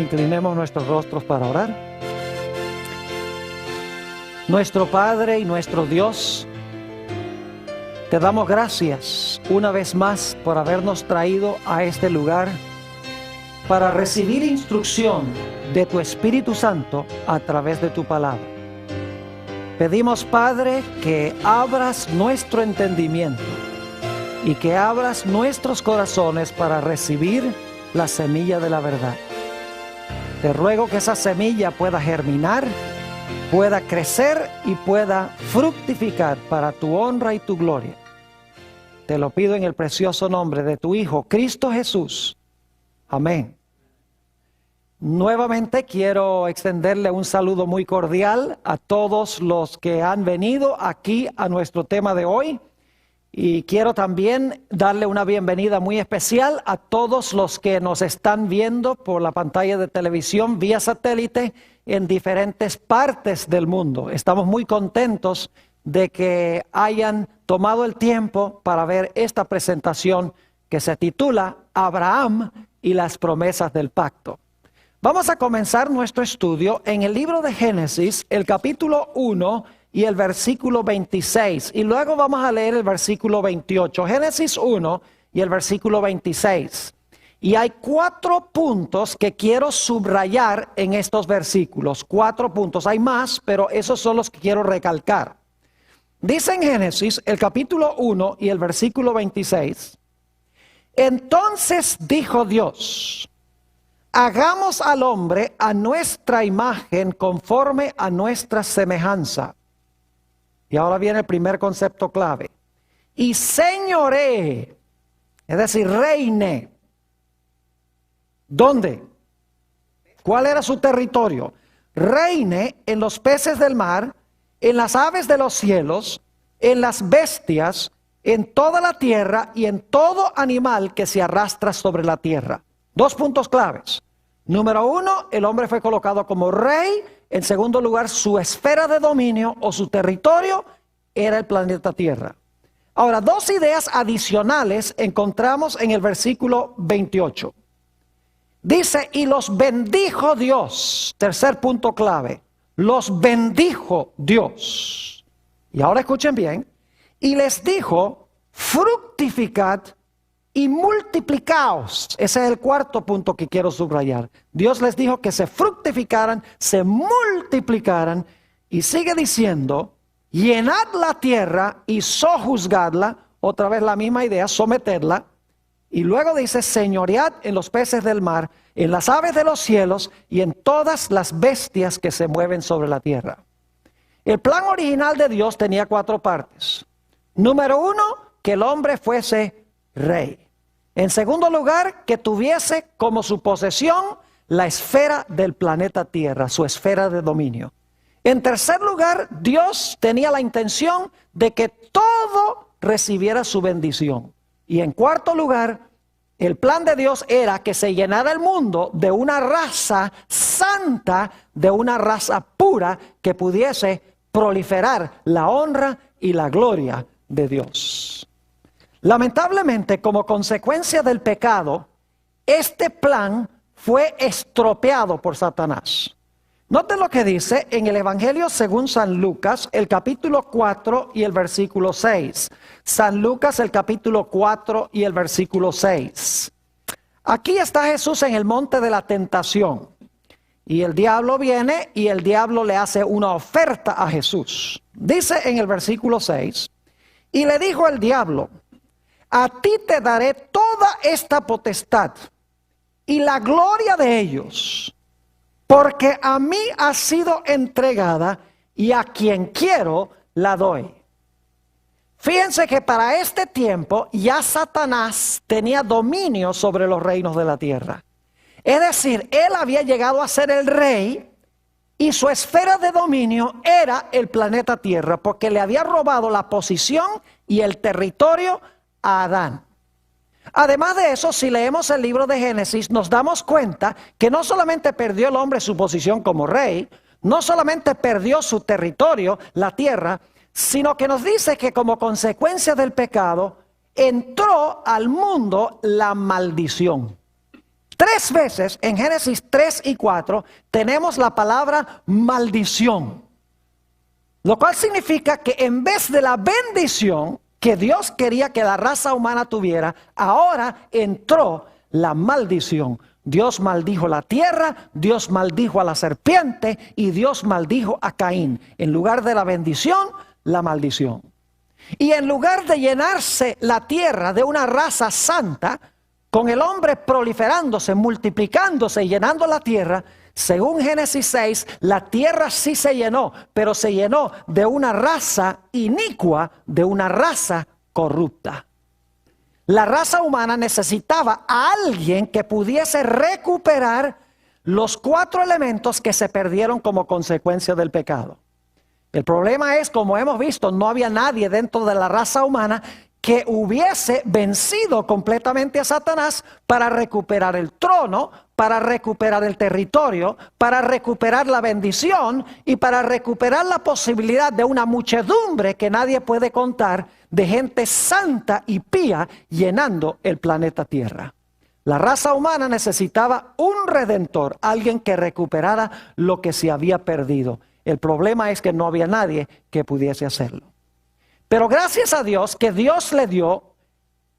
Inclinemos nuestros rostros para orar. Nuestro Padre y nuestro Dios, te damos gracias una vez más por habernos traído a este lugar para recibir instrucción de tu Espíritu Santo a través de tu palabra. Pedimos, Padre, que abras nuestro entendimiento y que abras nuestros corazones para recibir la semilla de la verdad. Te ruego que esa semilla pueda germinar, pueda crecer y pueda fructificar para tu honra y tu gloria. Te lo pido en el precioso nombre de tu Hijo, Cristo Jesús. Amén. Nuevamente quiero extenderle un saludo muy cordial a todos los que han venido aquí a nuestro tema de hoy. Y quiero también darle una bienvenida muy especial a todos los que nos están viendo por la pantalla de televisión vía satélite en diferentes partes del mundo. Estamos muy contentos de que hayan tomado el tiempo para ver esta presentación que se titula Abraham y las promesas del pacto. Vamos a comenzar nuestro estudio en el libro de Génesis, el capítulo 1 y el versículo 26. Y luego vamos a leer el versículo 28. Génesis 1 y el versículo 26. Y hay 4 puntos que quiero subrayar en estos versículos. 4 puntos. Hay más, pero esos son los que quiero recalcar. Dice en Génesis, el capítulo 1 y el versículo 26. Entonces dijo Dios: hagamos al hombre a nuestra imagen conforme a nuestra semejanza. Y ahora viene el primer concepto clave. Y señoree, es decir, reine. ¿Dónde? ¿Cuál era su territorio? Reine en los peces del mar, en las aves de los cielos, en las bestias, en toda la tierra y en todo animal que se arrastra sobre la tierra. 2 puntos claves. Número 1, el hombre fue colocado como rey. En segundo lugar, su esfera de dominio o su territorio era el planeta Tierra. Ahora, 2 ideas adicionales encontramos en el versículo 28. Dice, y los bendijo Dios. Tercer punto clave. Los bendijo Dios. Y ahora escuchen bien. Y les dijo, fructificad y multiplicaos. Ese es el 4 punto que quiero subrayar. Dios les dijo que se fructificaran, se multiplicaran. Y sigue diciendo, llenad la tierra y sojuzgadla. Otra vez la misma idea, someterla. Y luego dice, señoread en los peces del mar, en las aves de los cielos y en todas las bestias que se mueven sobre la tierra. El plan original de Dios tenía 4 partes. Número 1, que el hombre fuese rey. En segundo lugar, que tuviese como su posesión la esfera del planeta Tierra, su esfera de dominio. En tercer lugar, Dios tenía la intención de que todo recibiera su bendición. Y en cuarto lugar, el plan de Dios era que se llenara el mundo de una raza santa, de una raza pura que pudiese proliferar la honra y la gloria de Dios. Lamentablemente, como consecuencia del pecado, este plan fue estropeado por Satanás. Noten lo que dice en el Evangelio según San Lucas, el capítulo 4 y el versículo 6. San Lucas, el capítulo 4 y el versículo 6. Aquí está Jesús en el monte de la tentación. Y el diablo viene y el diablo le hace una oferta a Jesús. Dice en el versículo 6, y le dijo el diablo, a ti te daré toda esta potestad y la gloria de ellos, porque a mí ha sido entregada y a quien quiero la doy. Fíjense que para este tiempo ya Satanás tenía dominio sobre los reinos de la tierra. Es decir, él había llegado a ser el rey y su esfera de dominio era el planeta Tierra, porque le había robado la posición y el territorio a Adán. Además de eso, si leemos el libro de Génesis, nos damos cuenta que no solamente perdió el hombre su posición como rey, no solamente perdió su territorio, la tierra, sino que nos dice que como consecuencia del pecado, entró al mundo la maldición. 3 veces en Génesis 3 y 4 tenemos la palabra maldición. Lo cual significa que en vez de la bendición que Dios quería que la raza humana tuviera, ahora entró la maldición. Dios maldijo la tierra, Dios maldijo a la serpiente y Dios maldijo a Caín. En lugar de la bendición, la maldición. Y en lugar de llenarse la tierra de una raza santa, con el hombre proliferándose, multiplicándose y llenando la tierra, según Génesis 6, la tierra sí se llenó, pero se llenó de una raza inicua, de una raza corrupta. La raza humana necesitaba a alguien que pudiese recuperar los 4 elementos que se perdieron como consecuencia del pecado. El problema es, como hemos visto, no había nadie dentro de la raza humana que hubiese vencido completamente a Satanás para recuperar el trono, para recuperar el territorio, para recuperar la bendición y para recuperar la posibilidad de una muchedumbre que nadie puede contar de gente santa y pía llenando el planeta Tierra. La raza humana necesitaba un redentor, alguien que recuperara lo que se había perdido. El problema es que no había nadie que pudiese hacerlo. Pero gracias a Dios que Dios le dio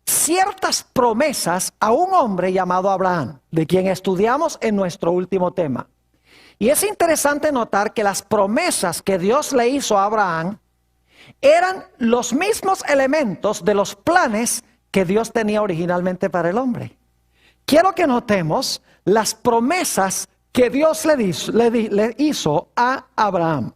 ciertas promesas a un hombre llamado Abraham, de quien estudiamos en nuestro último tema. Y es interesante notar que las promesas que Dios le hizo a Abraham eran los mismos elementos de los planes que Dios tenía originalmente para el hombre. Quiero que notemos las promesas que Dios le hizo a Abraham.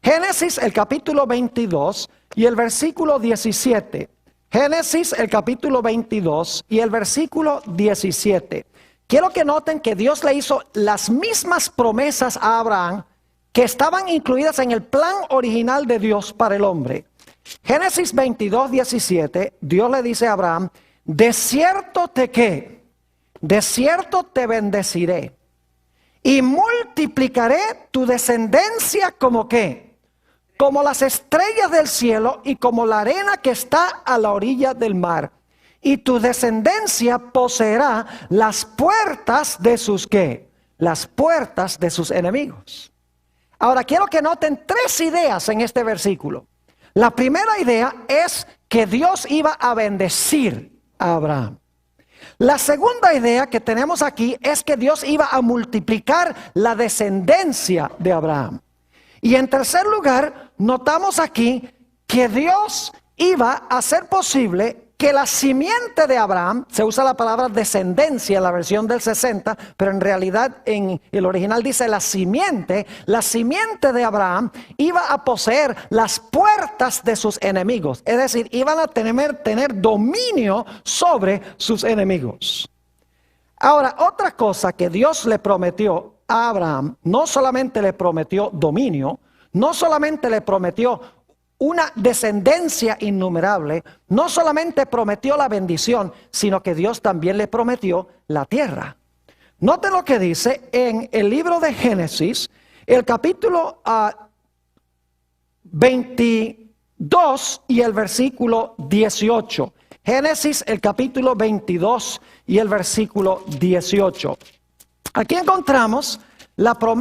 Génesis, el capítulo 22 y el versículo 17. Génesis, el capítulo 22 y el versículo 17. Quiero que noten que Dios le hizo las mismas promesas a Abraham que estaban incluidas en el plan original de Dios para el hombre. Génesis 22, 17, Dios le dice a Abraham: de cierto de cierto te bendeciré y multiplicaré tu descendencia como ¿qué? Como las estrellas del cielo y como la arena que está a la orilla del mar. Y tu descendencia poseerá las puertas de sus ¿qué? Las puertas de sus enemigos. Ahora quiero que noten 3 ideas en este versículo. La primera idea es que Dios iba a bendecir a Abraham. La segunda idea que tenemos aquí es que Dios iba a multiplicar la descendencia de Abraham. Y en tercer lugar, notamos aquí que Dios iba a hacer posible que la simiente de Abraham, se usa la palabra descendencia en la versión del 60, pero en realidad en el original dice la simiente de Abraham iba a poseer las puertas de sus enemigos. Es decir, iban a tener dominio sobre sus enemigos. Ahora, otra cosa que Dios le prometió a Abraham, no solamente le prometió dominio, no solamente le prometió una descendencia innumerable, no solamente prometió la bendición, sino que Dios también le prometió la tierra. Noten lo que dice en el libro de Génesis, el capítulo 22 y el versículo 18. Génesis, el capítulo 22 y el versículo 18. Aquí encontramos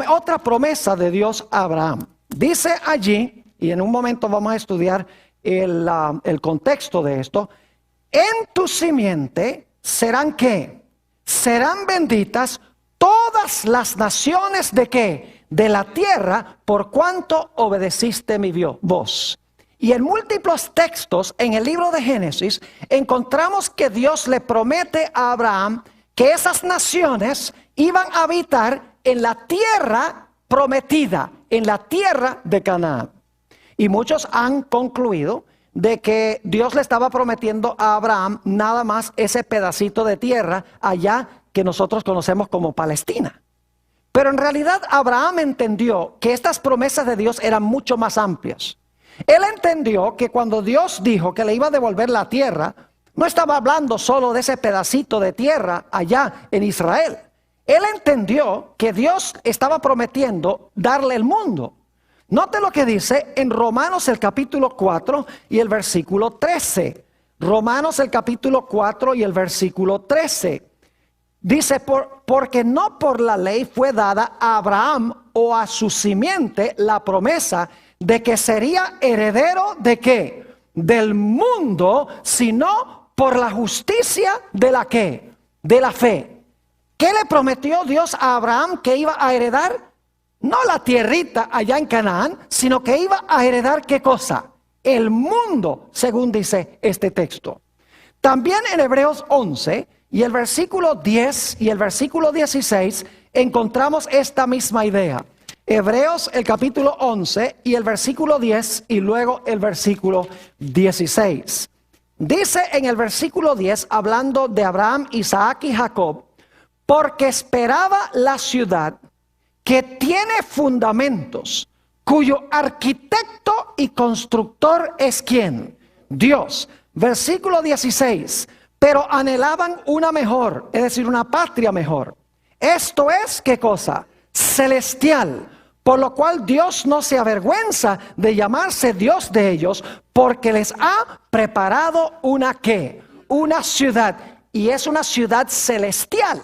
otra promesa de Dios a Abraham. Dice allí, y en un momento vamos a estudiar el contexto de esto: en tu simiente serán ¿qué? Serán benditas todas las naciones de ¿qué? De la tierra, por cuanto obedeciste mi voz. Y en múltiples textos en el libro de Génesis encontramos que Dios le promete a Abraham que esas naciones iban a habitar en la tierra prometida, en la tierra de Canaán. Y muchos han concluido de que Dios le estaba prometiendo a Abraham nada más ese pedacito de tierra allá que nosotros conocemos como Palestina. Pero en realidad Abraham entendió que estas promesas de Dios eran mucho más amplias. Él entendió que cuando Dios dijo que le iba a devolver la tierra, no estaba hablando solo de ese pedacito de tierra allá en Israel. Él entendió que Dios estaba prometiendo darle el mundo. Note lo que dice en Romanos el capítulo 4 y el versículo 13. Romanos el capítulo 4 y el versículo 13. Dice, porque no por la ley fue dada a Abraham o a su simiente la promesa de que sería heredero de ¿qué? Del mundo, sino por la justicia de la ¿qué? De la fe. ¿Qué le prometió Dios a Abraham que iba a heredar? No la tierrita allá en Canaán, sino que iba a heredar ¿qué cosa? El mundo, según dice este texto. También en Hebreos 11 y el versículo 10 y el versículo 16 encontramos esta misma idea. Hebreos el capítulo 11 y el versículo 10 y luego el versículo 16. Dice en el versículo 10, hablando de Abraham, Isaac y Jacob, porque esperaba la ciudad que tiene fundamentos, cuyo arquitecto y constructor es ¿quién? Dios. Versículo 16, pero anhelaban una mejor, es decir, una patria mejor. Esto es, ¿qué cosa? Celestial. Por lo cual Dios no se avergüenza de llamarse Dios de ellos, porque les ha preparado una ¿qué? Una ciudad, y es una ciudad celestial.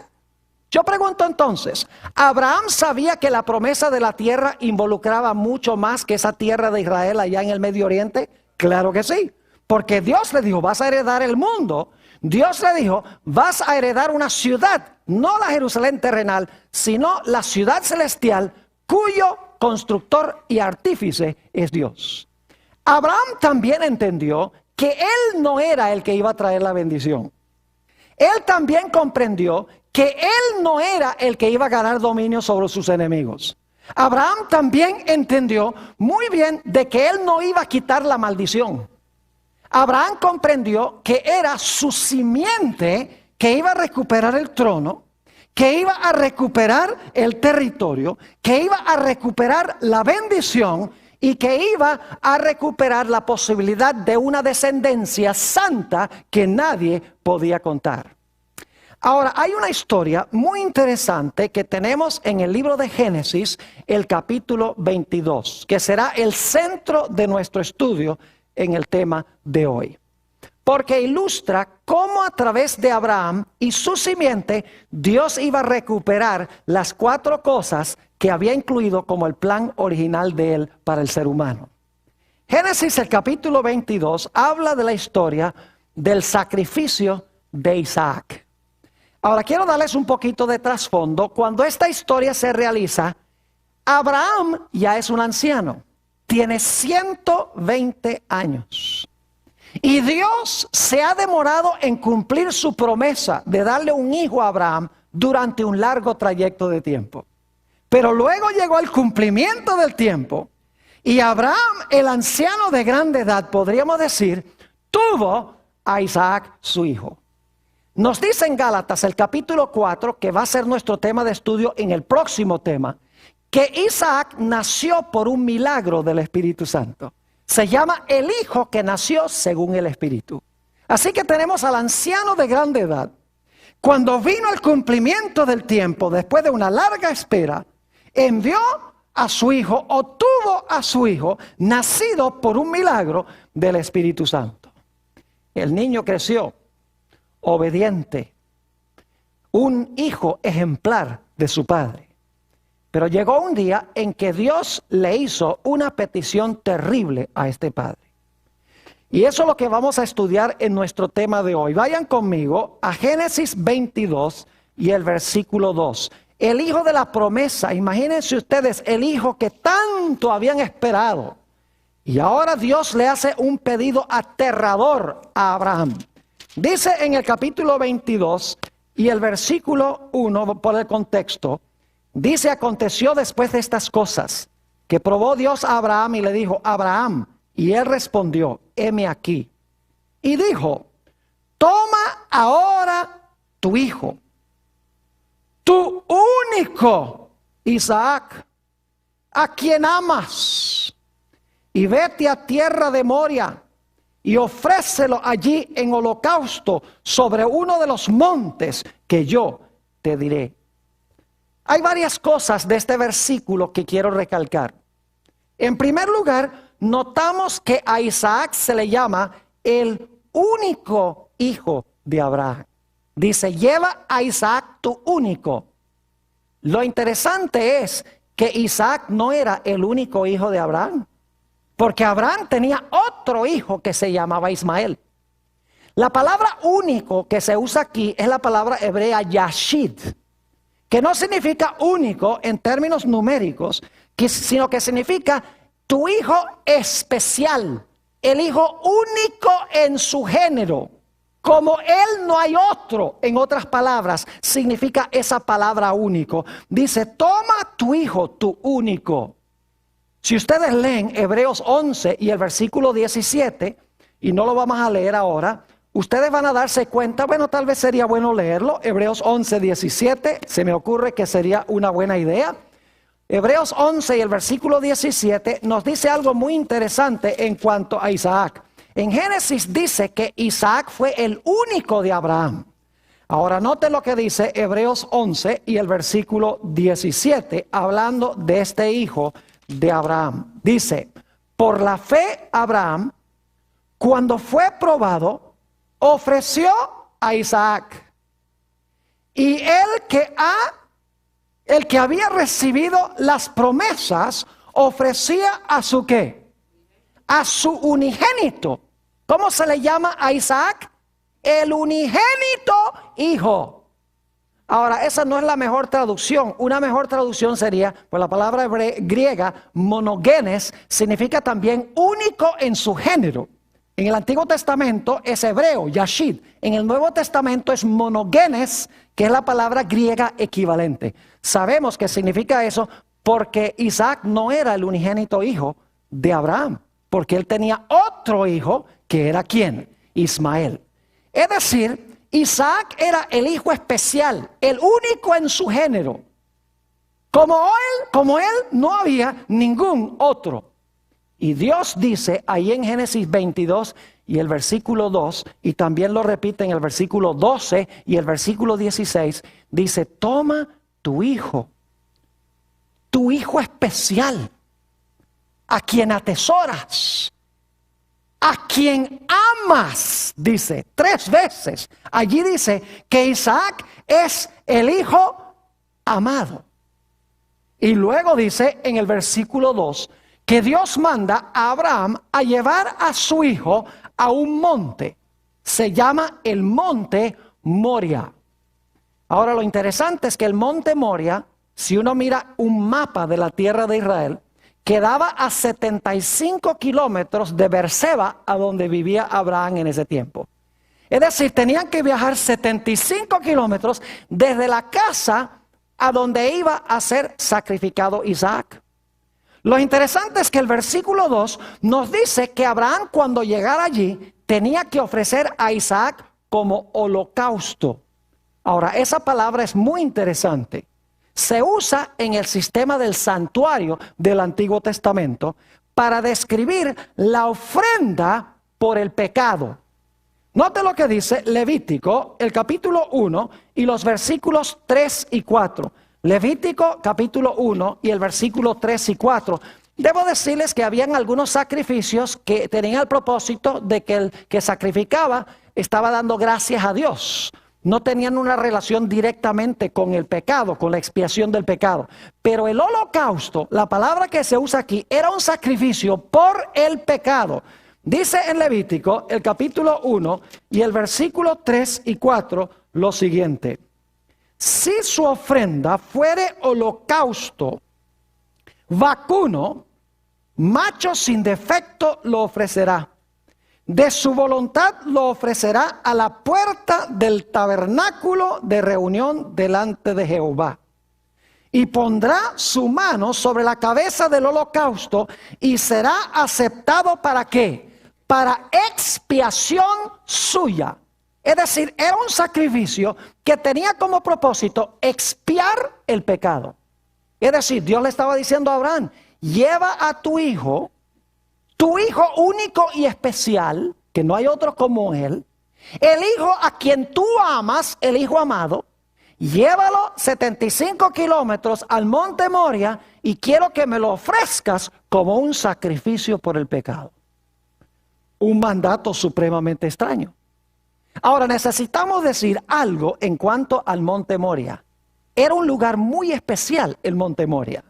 Yo pregunto entonces, ¿Abraham sabía que la promesa de la tierra involucraba mucho más que esa tierra de Israel allá en el Medio Oriente? Claro que sí, porque Dios le dijo, vas a heredar el mundo. Dios le dijo, vas a heredar una ciudad, no la Jerusalén terrenal, sino la ciudad celestial, cuyo constructor y artífice es Dios. Abraham también entendió que él no era el que iba a traer la bendición. Él también comprendió que él no era el que iba a ganar dominio sobre sus enemigos. Abraham también entendió muy bien de que él no iba a quitar la maldición. Abraham comprendió que era su simiente que iba a recuperar el trono, que iba a recuperar el territorio, que iba a recuperar la bendición y que iba a recuperar la posibilidad de una descendencia santa que nadie podía contar. Ahora, hay una historia muy interesante que tenemos en el libro de Génesis, el capítulo 22, que será el centro de nuestro estudio en el tema de hoy. Porque ilustra cómo a través de Abraham y su simiente, Dios iba a recuperar las 4 cosas que había incluido como el plan original de él para el ser humano. Génesis, el capítulo 22, habla de la historia del sacrificio de Isaac. Ahora quiero darles un poquito de trasfondo. Cuando esta historia se realiza, Abraham ya es un anciano, tiene 120 años. Y Dios se ha demorado en cumplir su promesa de darle un hijo a Abraham durante un largo trayecto de tiempo. Pero luego llegó el cumplimiento del tiempo y Abraham, el anciano de grande edad, podríamos decir, tuvo a Isaac su hijo. Nos dice en Gálatas el capítulo 4, que va a ser nuestro tema de estudio en el próximo tema, que Isaac nació por un milagro del Espíritu Santo. Se llama el hijo que nació según el Espíritu. Así que tenemos al anciano de grande edad. Cuando vino el cumplimiento del tiempo, después de una larga espera, envió a su hijo, o tuvo a su hijo, nacido por un milagro del Espíritu Santo. El niño creció obediente, un hijo ejemplar de su padre. Pero llegó un día en que Dios le hizo una petición terrible a este padre. Y eso es lo que vamos a estudiar en nuestro tema de hoy. Vayan conmigo a Génesis 22 y el versículo 2. El hijo de la promesa, imagínense ustedes, el hijo que tanto habían esperado. Y ahora Dios le hace un pedido aterrador a Abraham. Dice en el capítulo 22 y el versículo 1, por el contexto, dice, aconteció después de estas cosas, que probó Dios a Abraham y le dijo, Abraham, y él respondió, heme aquí. Y dijo, toma ahora tu hijo, tu único Isaac, a quien amas, y vete a tierra de Moria, y ofrécelo allí en holocausto sobre uno de los montes que yo te diré. Hay varias cosas de este versículo que quiero recalcar. En primer lugar, notamos que a Isaac se le llama el único hijo de Abraham. Dice, lleva a Isaac tu único. Lo interesante es que Isaac no era el único hijo de Abraham, porque Abraham tenía otro hijo que se llamaba Ismael. La palabra único que se usa aquí es la palabra hebrea yashid, que no significa único en términos numéricos, sino que significa tu hijo especial, el hijo único en su género. Como él no hay otro, en otras palabras, significa esa palabra único. Dice, toma tu hijo, tu único. Si ustedes leen Hebreos 11 y el versículo 17, y no lo vamos a leer ahora, ustedes van a darse cuenta, bueno, tal vez sería bueno leerlo. Hebreos 11, 17, se me ocurre que sería una buena idea. Hebreos 11 y el versículo 17 nos dice algo muy interesante en cuanto a Isaac. En Génesis dice que Isaac fue el único de Abraham. Ahora note lo que dice Hebreos 11 y el versículo 17, hablando de este hijo de Abraham. Dice, por la fe Abraham, cuando fue probado, ofreció a Isaac. Y el que había recibido las promesas, ofrecía a su ¿qué? A su unigénito. ¿Cómo se le llama a Isaac? El unigénito hijo. Ahora, esa no es la mejor traducción. Una mejor traducción sería, pues la palabra griega, monogenes, significa también único en su género. En el Antiguo Testamento es hebreo, yashid. En el Nuevo Testamento es monogenes, que es la palabra griega equivalente. Sabemos que significa eso porque Isaac no era el unigénito hijo de Abraham, porque él tenía otro hijo que era ¿quién? Ismael. Es decir, Isaac era el hijo especial, el único en su género. Como él no había ningún otro. Y Dios dice ahí en Génesis 22 y el versículo 2, y también lo repite en el versículo 12 y el versículo 16, dice, toma tu hijo especial, a quien atesoras, a quien amas, dice 3 veces. Allí dice que Isaac es el hijo amado. Y luego dice en el versículo 2 que Dios manda a Abraham a llevar a su hijo a un monte. Se llama el monte Moria. Ahora lo interesante es que el monte Moria, si uno mira un mapa de la tierra de Israel, quedaba a 75 kilómetros de Beerseba, a donde vivía Abraham en ese tiempo. Es decir, tenían que viajar 75 kilómetros desde la casa a donde iba a ser sacrificado Isaac. Lo interesante es que el versículo 2 nos dice que Abraham, cuando llegara allí, tenía que ofrecer a Isaac como holocausto. Ahora, esa palabra es muy interesante. Se usa en el sistema del santuario del Antiguo Testamento para describir la ofrenda por el pecado. Note lo que dice Levítico, el capítulo 1 y los versículos 3 y 4. Levítico capítulo 1 y el versículo 3 y 4. Debo decirles que habían algunos sacrificios que tenían el propósito de que el que sacrificaba estaba dando gracias a Dios. No tenían una relación directamente con el pecado, con la expiación del pecado. Pero el holocausto, la palabra que se usa aquí, era un sacrificio por el pecado. Dice en Levítico, el capítulo 1 y el versículo 3 y 4, lo siguiente. Si su ofrenda fuere holocausto vacuno, macho sin defecto lo ofrecerá. De su voluntad lo ofrecerá a la puerta del tabernáculo de reunión delante de Jehová. Y pondrá su mano sobre la cabeza del holocausto y será aceptado ¿para qué? Para expiación suya. Es decir, era un sacrificio que tenía como propósito expiar el pecado. Es decir, Dios le estaba diciendo a Abraham, lleva a tu hijo único y especial, que no hay otro como él, el hijo a quien tú amas, el hijo amado, llévalo 75 kilómetros al monte Moria y quiero que me lo ofrezcas como un sacrificio por el pecado. Un mandato supremamente extraño. Ahora necesitamos decir algo en cuanto al Monte Moria. Era un lugar muy especial el Monte Moria.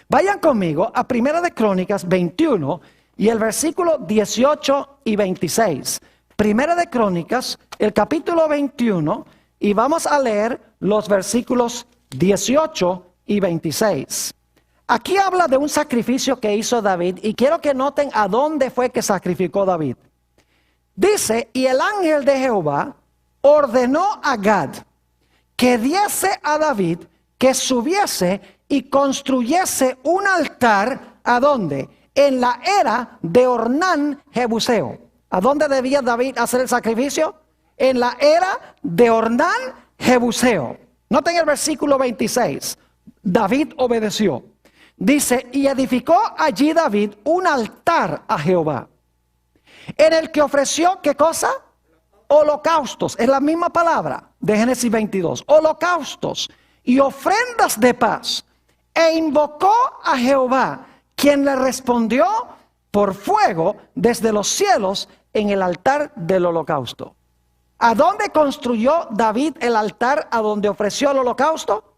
Vayan conmigo a Primera de Crónicas 21 y el versículo 18 y 26. Primera de Crónicas, el capítulo 21, y vamos a leer los versículos 18 y 26. Aquí habla de un sacrificio que hizo David y quiero que noten a dónde fue que sacrificó David. Dice, y el ángel de Jehová ordenó a Gad que diese a David que subiese y construyese un altar, ¿a dónde? En la era de Ornán Jebuseo. ¿A dónde debía David hacer el sacrificio? En la era de Ornán Jebuseo. Noten el versículo 26. David obedeció. Dice, y edificó allí David un altar a Jehová, en el que ofreció, ¿qué cosa? Holocaustos, es la misma palabra de Génesis 22. Holocaustos y ofrendas de paz. E invocó a Jehová, quien le respondió por fuego desde los cielos en el altar del holocausto. ¿A dónde construyó David el altar a donde ofreció el holocausto?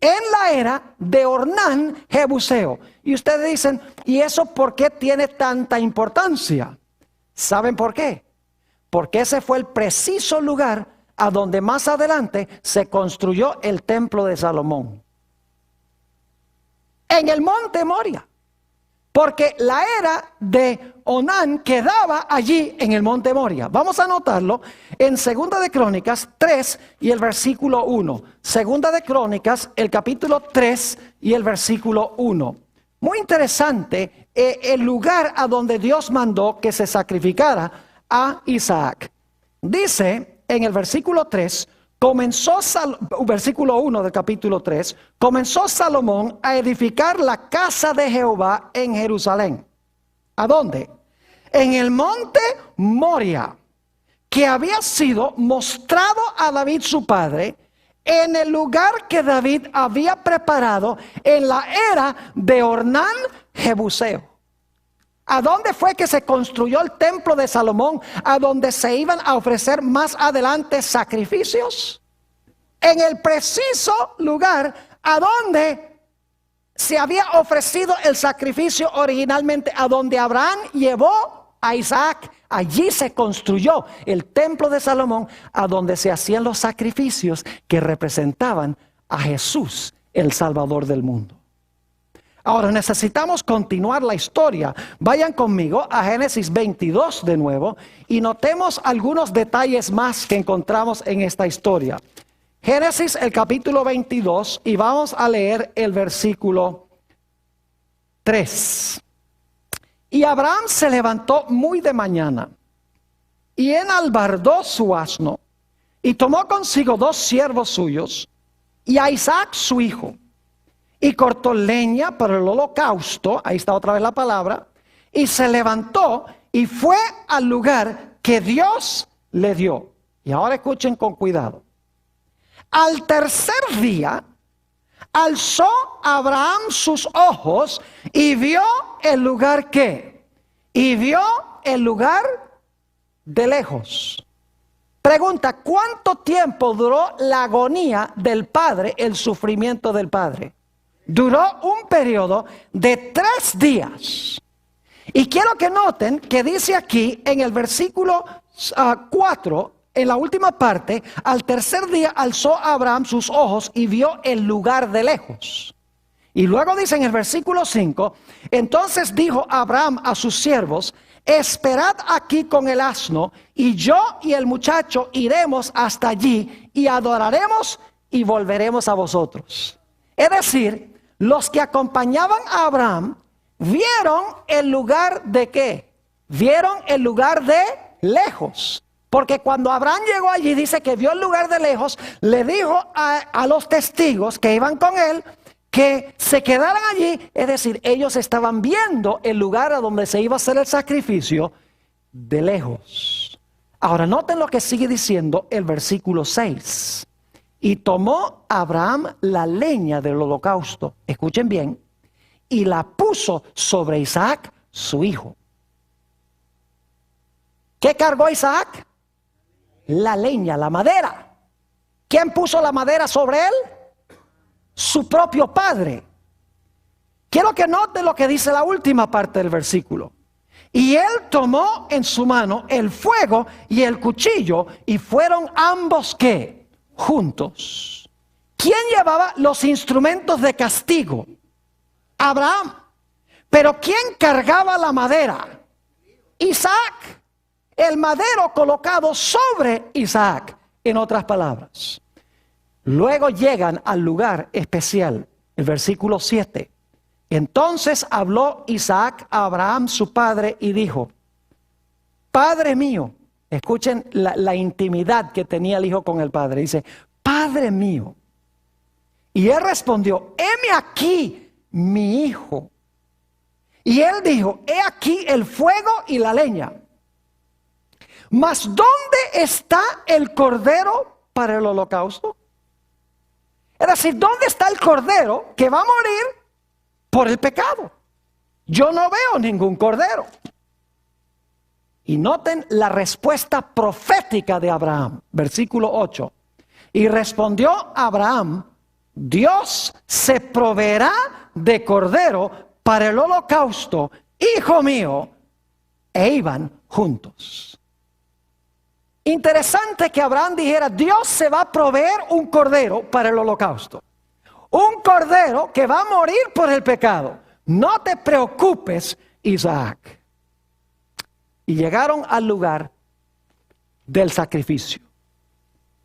En la era de Ornán Jebuseo. Y ustedes dicen, ¿y eso por qué tiene tanta importancia? ¿Saben por qué? Porque ese fue el preciso lugar a donde más adelante se construyó el templo de Salomón. En el monte Moria. Porque la era de Onán quedaba allí en el monte Moria. Vamos a anotarlo en Segunda de Crónicas 3 y el versículo 1. Segunda de Crónicas, el capítulo 3 y el versículo 1. Muy interesante el lugar a donde Dios mandó que se sacrificara a Isaac. Dice en el versículo 3, versículo 1 del capítulo 3, comenzó Salomón a edificar la casa de Jehová en Jerusalén. ¿A dónde? En el monte Moria, que había sido mostrado a David su padre, en el lugar que David había preparado en la era de Ornán Jebuseo. ¿A dónde fue que se construyó el templo de Salomón? ¿A donde se iban a ofrecer más adelante sacrificios? En el preciso lugar a donde se había ofrecido el sacrificio originalmente, a donde Abraham llevó a Isaac. Allí se construyó el templo de Salomón, a donde se hacían los sacrificios que representaban a Jesús, el Salvador del mundo. Ahora necesitamos continuar la historia. Vayan conmigo a Génesis 22 de nuevo y notemos algunos detalles más que encontramos en esta historia. Génesis el capítulo 22 y vamos a leer el versículo 3. Y Abraham se levantó muy de mañana y enalbardó su asno y tomó consigo 2 siervos suyos y a Isaac su hijo. Y cortó leña para el holocausto, ahí está otra vez la palabra, y se levantó y fue al lugar que Dios le dio. Y ahora escuchen con cuidado. Al tercer día, alzó Abraham sus ojos y vio el lugar que, y vio el lugar de lejos. Pregunta, ¿cuánto tiempo duró la agonía del padre, el sufrimiento del padre? Duró un periodo de 3 días. Y quiero que noten que dice aquí en el versículo 4, en la última parte, al tercer día alzó Abraham sus ojos y vio el lugar de lejos. Y luego dice en el versículo 5, entonces dijo Abraham a sus siervos, esperad aquí con el asno, y yo y el muchacho iremos hasta allí y adoraremos y volveremos a vosotros. Es decir, los que acompañaban a Abraham vieron el lugar de ¿qué? Vieron el lugar de lejos. Porque cuando Abraham llegó allí, dice que vio el lugar de lejos, le dijo a los testigos que iban con él que se quedaran allí. Es decir, ellos estaban viendo el lugar a donde se iba a hacer el sacrificio de lejos. Ahora noten lo que sigue diciendo el versículo 6. Y tomó Abraham la leña del holocausto, escuchen bien, y la puso sobre Isaac, su hijo. ¿Qué cargó Isaac? la leña, la madera. ¿Quién puso la madera sobre él? Su propio padre. Quiero que note lo que dice la última parte del versículo. Y él tomó en su mano el fuego y el cuchillo, y fueron ambos, ¿qué? Juntos. ¿Quién llevaba los instrumentos de castigo? Abraham. Pero ¿quién cargaba la madera? Isaac. El madero colocado sobre Isaac, en otras palabras. Luego llegan al lugar especial, el versículo 7. Entonces habló Isaac a Abraham su padre y dijo: Padre mío. Escuchen la intimidad que tenía el hijo con el padre. Dice: Padre mío. Y él respondió: heme aquí, mi hijo. Y él dijo: he aquí el fuego y la leña. Mas ¿dónde está el cordero para el holocausto? Es decir, ¿dónde está el cordero que va a morir por el pecado? Yo no veo ningún cordero. Y noten la respuesta profética de Abraham, versículo 8. Y respondió Abraham: Dios se proveerá de cordero para el holocausto, hijo mío. E iban juntos. Interesante que Abraham dijera: Dios se va a proveer un cordero para el holocausto. Un cordero que va a morir por el pecado. No te preocupes, Isaac. Y llegaron al lugar del sacrificio.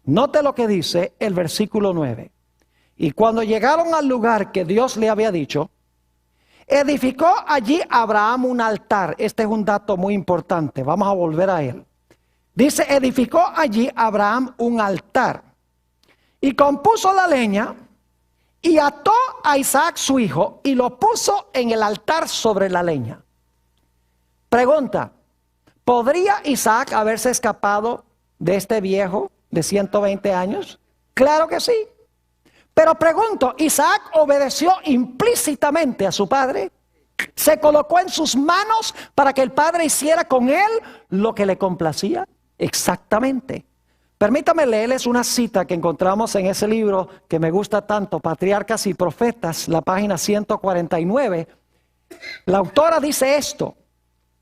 Note lo que dice el versículo 9. Y cuando llegaron al lugar que Dios le había dicho, edificó allí Abraham un altar. Este es un dato muy importante. Vamos a volver a él. Dice: edificó allí Abraham un altar. Y compuso la leña. Y ató a Isaac su hijo y lo puso en el altar sobre la leña. Pregunta: ¿podría Isaac haberse escapado de este viejo de 120 años? Claro que sí. Pero pregunto, ¿Isaac obedeció implícitamente a su padre? ¿Se colocó en sus manos para que el padre hiciera con él lo que le complacía? Exactamente. Permítame leerles una cita que encontramos en ese libro que me gusta tanto, Patriarcas y Profetas, la página 149. La autora dice esto: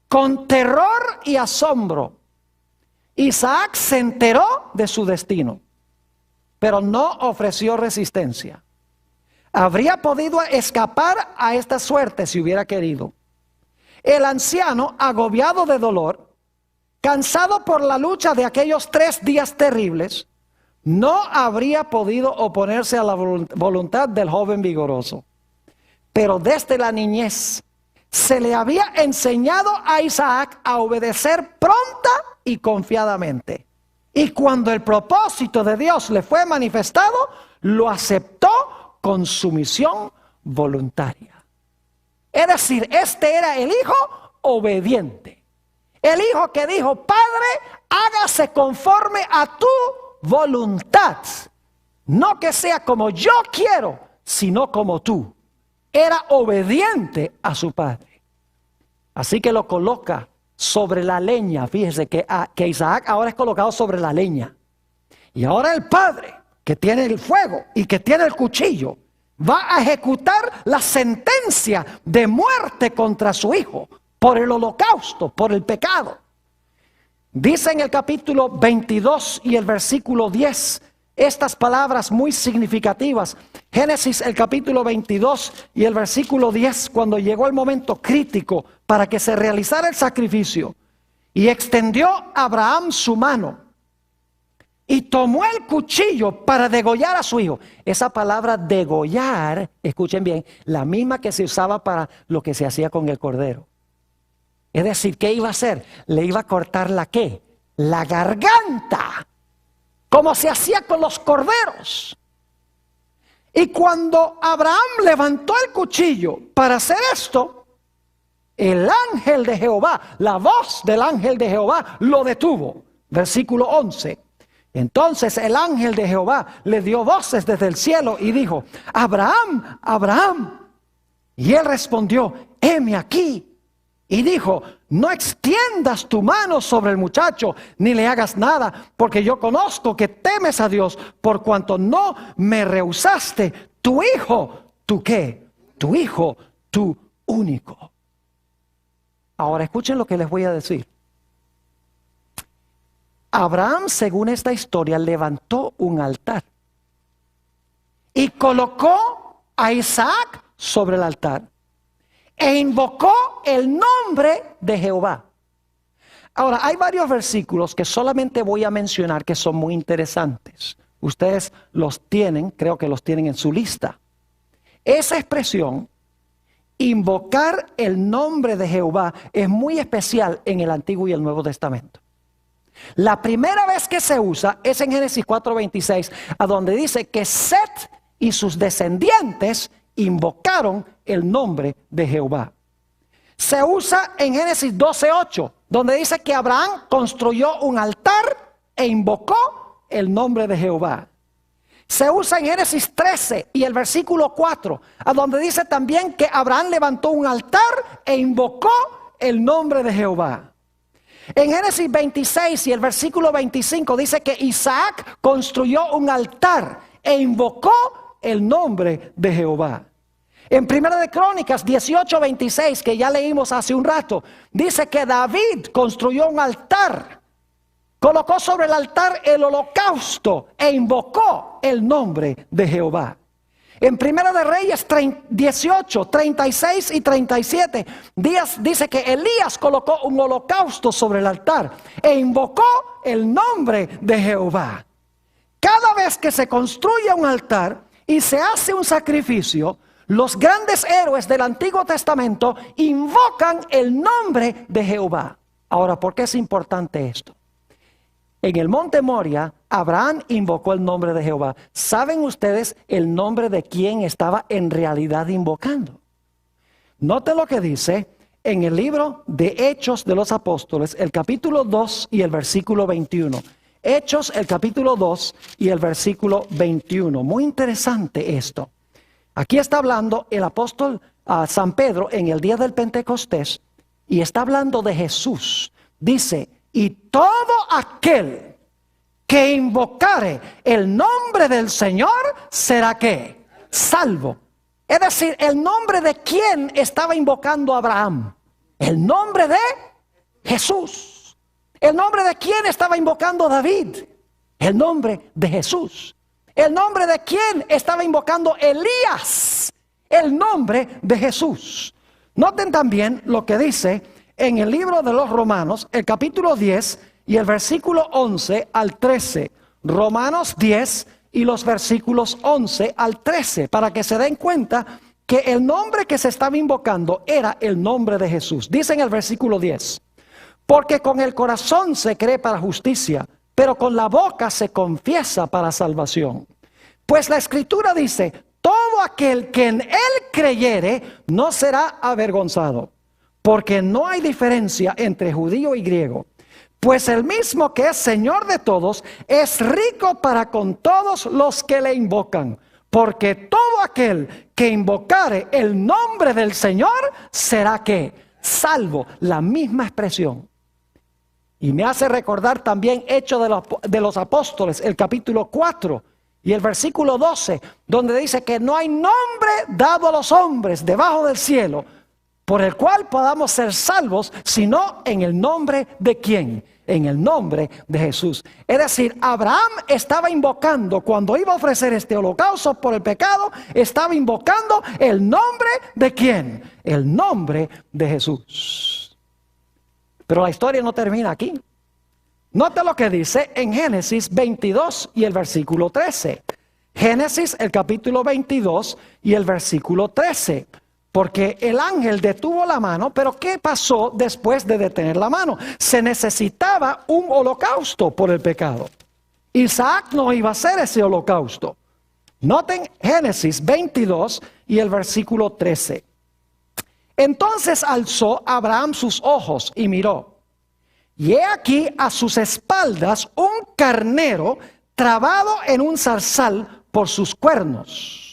con terror y asombro, Isaac se enteró de su destino, pero no ofreció resistencia. Habría podido escapar a esta suerte si hubiera querido. El anciano, agobiado de dolor, cansado por la lucha de aquellos 3 días terribles, no habría podido oponerse a la voluntad del joven vigoroso. Pero desde la niñez se le había enseñado a Isaac a obedecer pronta y confiadamente. Y cuando el propósito de Dios le fue manifestado, lo aceptó con sumisión voluntaria. Es decir, este era el hijo obediente. El hijo que dijo: Padre, hágase conforme a tu voluntad. No que sea como yo quiero, sino como tú. Era obediente a su padre. Así que lo coloca sobre la leña. Fíjese que Isaac ahora es colocado sobre la leña. Y ahora el padre, que tiene el fuego y que tiene el cuchillo, va a ejecutar la sentencia de muerte contra su hijo por el holocausto, por el pecado. Dice en el capítulo 22 y el versículo 10 estas palabras muy significativas. Génesis, el capítulo 22 y el versículo 10, cuando llegó el momento crítico para que se realizara el sacrificio: y extendió Abraham su mano y tomó el cuchillo para degollar a su hijo. Esa palabra degollar, escuchen bien, la misma que se usaba para lo que se hacía con el cordero. Es decir, ¿qué iba a hacer? Le iba a cortar la ¿qué? La garganta, como se hacía con los corderos. Y cuando Abraham levantó el cuchillo para hacer esto, el ángel de Jehová, la voz del ángel de Jehová lo detuvo. Versículo 11. Entonces el ángel de Jehová le dio voces desde el cielo y dijo: Abraham, Abraham. Y él respondió: heme aquí. Y dijo: no extiendas tu mano sobre el muchacho, ni le hagas nada, porque yo conozco que temes a Dios, por cuanto no me rehusaste tu hijo. ¿Tu qué? Tu hijo, tu único. Ahora escuchen lo que les voy a decir. Abraham, según esta historia, levantó un altar y colocó a Isaac sobre el altar e invocó el nombre de Jehová. Ahora, hay varios versículos que solamente voy a mencionar que son muy interesantes. Ustedes los tienen, creo que los tienen en su lista. Esa expresión, invocar el nombre de Jehová, es muy especial en el Antiguo y el Nuevo Testamento. La primera vez que se usa es en Génesis 4:26, a donde dice que Set y sus descendientes invocaron el nombre de Jehová. Se usa en Génesis 12:8, donde dice que Abraham construyó un altar e invocó el nombre de Jehová. Se usa en Génesis 13 y el versículo 4, a donde dice también que Abraham levantó un altar e invocó el nombre de Jehová. En Génesis 26 y el versículo 25 dice que Isaac construyó un altar e invocó el nombre de Jehová. En Primera de Crónicas 18:26, que ya leímos hace un rato, dice que David construyó un altar, colocó sobre el altar el holocausto e invocó el nombre de Jehová. En Primera de Reyes 18, 36 y 37, dice que Elías colocó un holocausto sobre el altar e invocó el nombre de Jehová. Cada vez que se construye un altar y se hace un sacrificio, los grandes héroes del Antiguo Testamento invocan el nombre de Jehová. Ahora, ¿por qué es importante esto? En el monte Moria, Abraham invocó el nombre de Jehová. ¿Saben ustedes el nombre de quién estaba en realidad invocando? Noten lo que dice en el libro de Hechos de los Apóstoles, el capítulo 2 y el versículo 21. Hechos, el capítulo 2 y el versículo 21. Muy interesante esto. Aquí está hablando el apóstol San Pedro en el día del Pentecostés y está hablando de Jesús. Dice: y todo aquel que invocare el nombre del Señor será ¿qué? Salvo. Es decir, el nombre de quién estaba invocando Abraham. El nombre de Jesús. El nombre de quién estaba invocando David. El nombre de Jesús. El nombre de quién estaba invocando Elías. El nombre de Jesús. Noten también lo que dice en el libro de los Romanos, el capítulo 10 y el versículo 11 al 13. Romanos 10 y los versículos 11 al 13, para que se den cuenta que el nombre que se estaba invocando era el nombre de Jesús. Dice en el versículo 10: porque con el corazón se cree para justicia, pero con la boca se confiesa para salvación. Pues la Escritura dice: todo aquel que en él creyere no será avergonzado. Porque no hay diferencia entre judío y griego, pues el mismo que es Señor de todos es rico para con todos los que le invocan. Porque todo aquel que invocare el nombre del Señor será ¿qué? Salvo. La misma expresión. Y me hace recordar también Hechos de los Apóstoles, el capítulo 4 y el versículo 12, donde dice que no hay nombre dado a los hombres debajo del cielo por el cual podamos ser salvos, sino en el nombre de ¿quién? En el nombre de Jesús. Es decir, Abraham estaba invocando, cuando iba a ofrecer este holocausto por el pecado, estaba invocando el nombre de ¿quién? El nombre de Jesús. Pero la historia no termina aquí. Nota lo que dice en Génesis 22 y el versículo 13. Génesis, el capítulo 22 y el versículo 13. Porque el ángel detuvo la mano, pero ¿qué pasó después de detener la mano? Se necesitaba un holocausto por el pecado. Isaac no iba a hacer ese holocausto. Noten Génesis 22 y el versículo 13. Entonces alzó Abraham sus ojos y miró. Y he aquí a sus espaldas un carnero trabado en un zarzal por sus cuernos.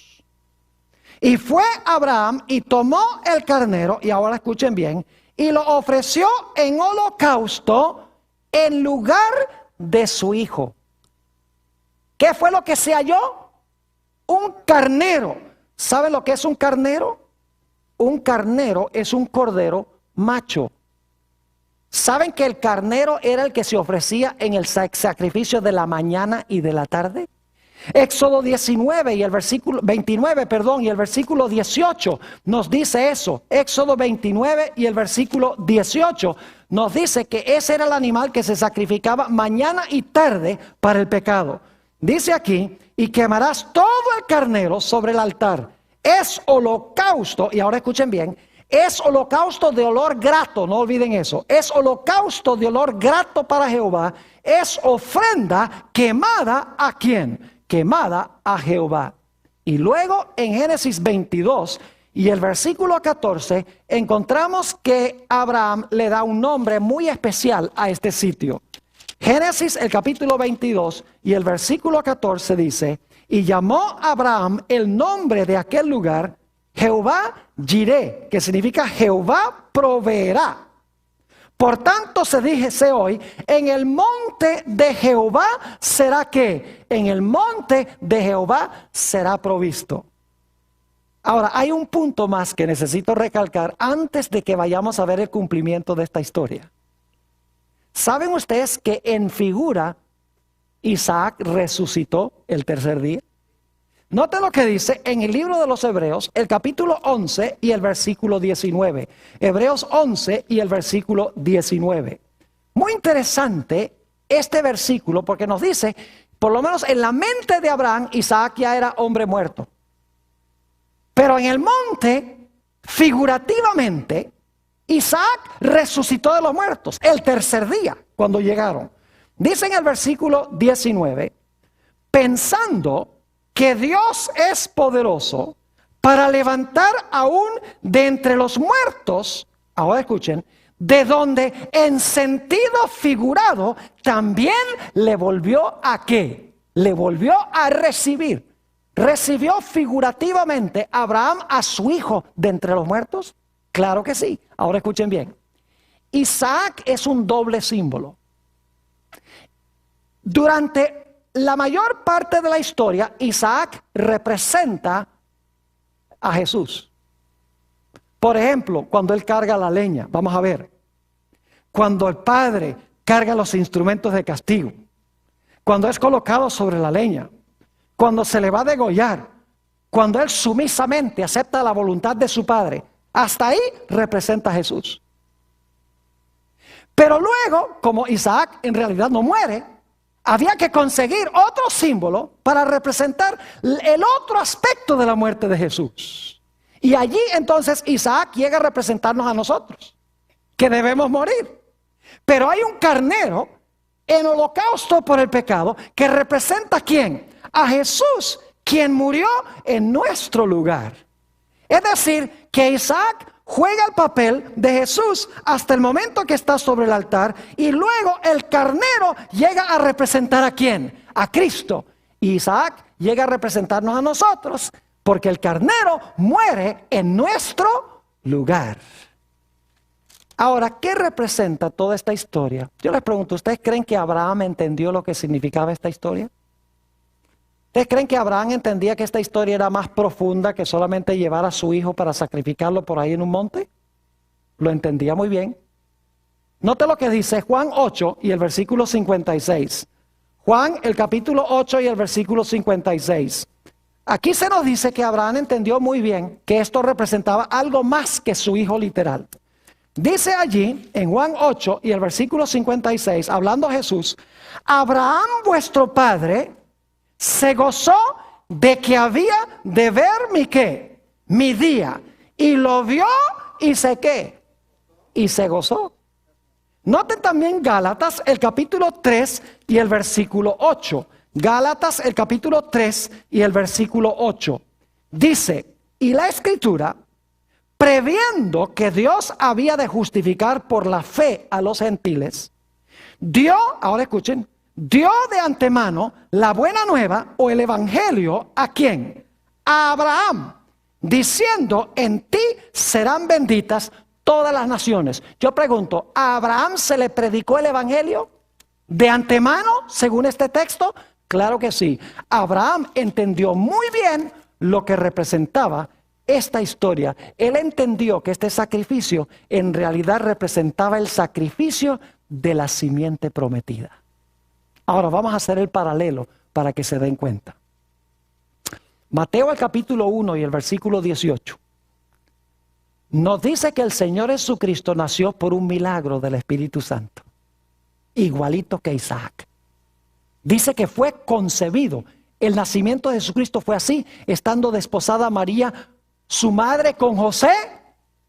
Y fue Abraham y tomó el carnero, y ahora escuchen bien, y lo ofreció en holocausto en lugar de su hijo. ¿Qué fue lo que se halló? Un carnero. ¿Sabe lo que es un carnero? Un carnero es un cordero macho. ¿Saben que el carnero era el que se ofrecía en el sacrificio de la mañana y de la tarde? Éxodo 19 y el versículo 29, y el versículo 18 nos dice eso. Éxodo 29 y el versículo 18 nos dice que ese era el animal que se sacrificaba mañana y tarde para el pecado. Dice aquí, y quemarás todo el carnero sobre el altar. Es holocausto, y ahora escuchen bien, es holocausto de olor grato, no olviden eso. Es holocausto de olor grato para Jehová. Es ofrenda quemada ¿a quién? Quemada a Jehová. Y luego en Génesis 22 y el versículo 14 encontramos que Abraham le da un nombre muy especial a este sitio. Génesis el capítulo 22 y el versículo 14 dice: y llamó Abraham el nombre de aquel lugar Jehová Jireh, que significa Jehová proveerá. Por tanto se dice hoy, en el monte de Jehová será que, en el monte de Jehová será provisto. Ahora, hay un punto más que necesito recalcar antes de que vayamos a ver el cumplimiento de esta historia. ¿Saben ustedes que en figura Isaac resucitó el tercer día? Note lo que dice en el libro de los Hebreos, el capítulo 11 y el versículo 19. Hebreos 11 y el versículo 19. Muy interesante este versículo porque nos dice, por lo menos en la mente de Abraham, Isaac ya era hombre muerto. Pero en el monte, figurativamente, Isaac resucitó de los muertos el tercer día cuando llegaron. Dice en el versículo 19, pensando que Dios es poderoso para levantar aún de entre los muertos, ahora escuchen, de donde en sentido figurado también le volvió a ¿qué? Le volvió a recibir. ¿Recibió figurativamente Abraham a su hijo de entre los muertos? Claro que sí. Ahora escuchen bien. Isaac es un doble símbolo. Durante la mayor parte de la historia, Isaac representa a Jesús. Por ejemplo, cuando él carga la leña, vamos a ver. Cuando el padre carga los instrumentos de castigo. Cuando es colocado sobre la leña. Cuando se le va a degollar. Cuando él sumisamente acepta la voluntad de su padre. Hasta ahí representa a Jesús. Pero luego, como Isaac en realidad no muere, había que conseguir otro símbolo para representar el otro aspecto de la muerte de Jesús. Y allí entonces Isaac llega a representarnos a nosotros, que debemos morir. Pero hay un carnero en holocausto por el pecado que representa ¿a quién? A Jesús, quien murió en nuestro lugar. Es decir, que Isaac juega el papel de Jesús hasta el momento que está sobre el altar y luego el carnero llega a representar ¿a quién? A Cristo. Y Isaac llega a representarnos a nosotros porque el carnero muere en nuestro lugar. Ahora, ¿qué representa toda esta historia? Yo les pregunto, ¿ustedes creen que Abraham entendió lo que significaba esta historia? ¿Ustedes creen que Abraham entendía que esta historia era más profunda que solamente llevar a su hijo para sacrificarlo por ahí en un monte? Lo entendía muy bien. Note lo que dice Juan 8 y el versículo 56. Juan, el capítulo 8 y el versículo 56. Aquí se nos dice que Abraham entendió muy bien que esto representaba algo más que su hijo literal. Dice allí, en Juan 8 y el versículo 56, hablando Jesús, Abraham vuestro padre se gozó de que había de ver mi qué, mi día, y lo vio y se qué, y se gozó. Noten también Gálatas el capítulo 3 y el versículo 8. Gálatas el capítulo 3 y el versículo 8. Dice, y la escritura, previendo que Dios había de justificar por la fe a los gentiles, dio, ahora escuchen, dio de antemano la buena nueva o el evangelio ¿a quién? A Abraham, diciendo, en ti serán benditas todas las naciones. Yo pregunto, ¿a Abraham se le predicó el evangelio de antemano, según este texto? Claro que sí. Abraham entendió muy bien lo que representaba esta historia. Él entendió que este sacrificio en realidad representaba el sacrificio de la simiente prometida. Ahora vamos a hacer el paralelo para que se den cuenta. Mateo el capítulo 1 y el versículo 18 nos dice que el Señor Jesucristo nació por un milagro del Espíritu Santo, igualito que Isaac. Dice que fue concebido. El nacimiento de Jesucristo fue así, estando desposada María, su madre, con José.